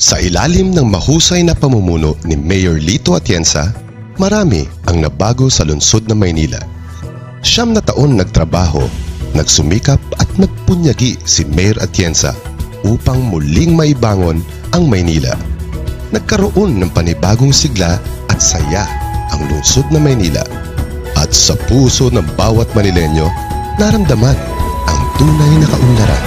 Sa ilalim ng mahusay na pamumuno ni Mayor Lito Atienza, marami ang nabago sa lungsod ng Maynila. 9 na taon nagtrabaho, nagsumikap at nagpunyagi si Mayor Atienza upang muling maibangon ang Maynila. Nagkaroon ng panibagong sigla at saya ang lungsod ng Maynila. At sa puso ng bawat Manileño, naramdaman ang tunay na kaunlaran.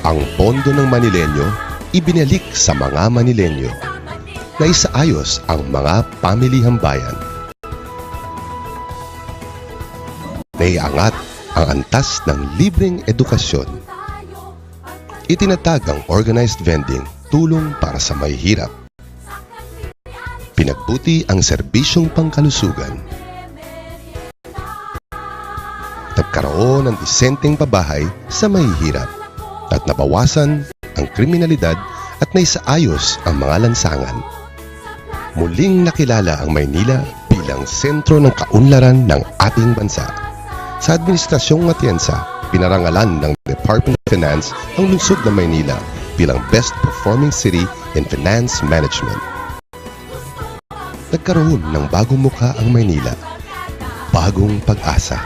Ang pondo ng Manileño ibinalik sa mga Manileño na isaayos ang mga pamilihang bayan. Naiangat ang antas ng libreng edukasyon. Itinatag ang organized vending, tulong para sa mahihirap. Pinagbuti ang serbisyong pangkalusugan. Nagkaroon ng disenteng pabahay sa mahihirap at nabawasan ang kriminalidad at naisaayos ang mga lansangan. Muling nakilala ang Maynila bilang sentro ng kaunlaran ng ating bansa. Sa Administrasyong Atienza, pinarangalan ng Department of Finance ang lungsod ng Maynila bilang Best Performing City in Finance Management. Nagkaroon ng bagong mukha ang Maynila, bagong pag-asa.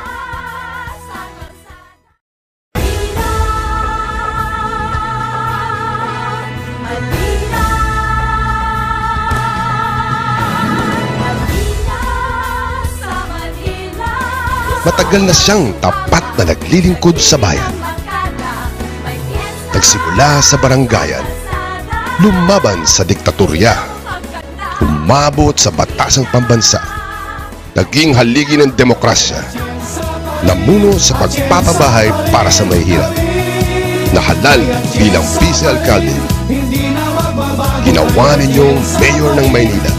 Matagal na siyang tapat na naglilingkod sa bayan. Nagsimula sa barangayan, lumaban sa diktatorya, umabot sa batasang pambansa, naging haligi ng demokrasya, namuno sa pagpapabahay para sa mahihirap, nahalal bilang vice-alcalde, ginawa ninyong mayor ng Maynila,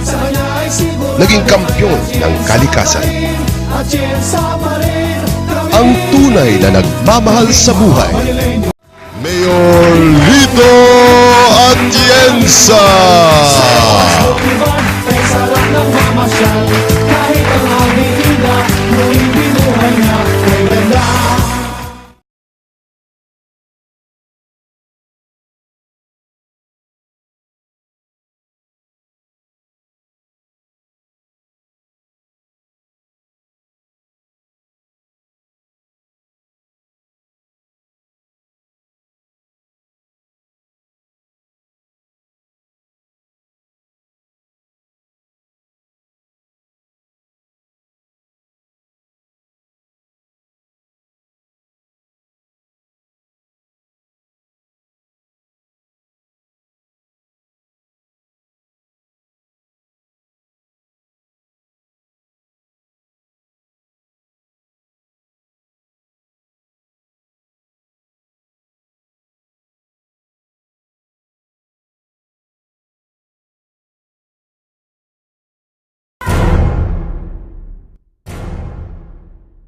naging kampyon ng kalikasan. Ang tunay na nagmamahal sa buhay, Mayor Lito Atienza.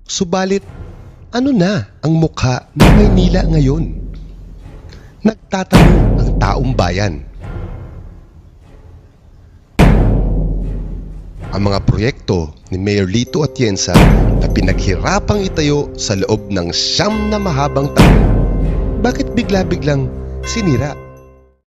Subalit, ano na ang mukha ng Maynila ngayon? Nagtatanong ang taong bayan. Ang mga proyekto ni Mayor Lito Atienza na pinaghirapang itayo sa loob ng 9 na mahabang taon, bakit bigla-biglang sinira?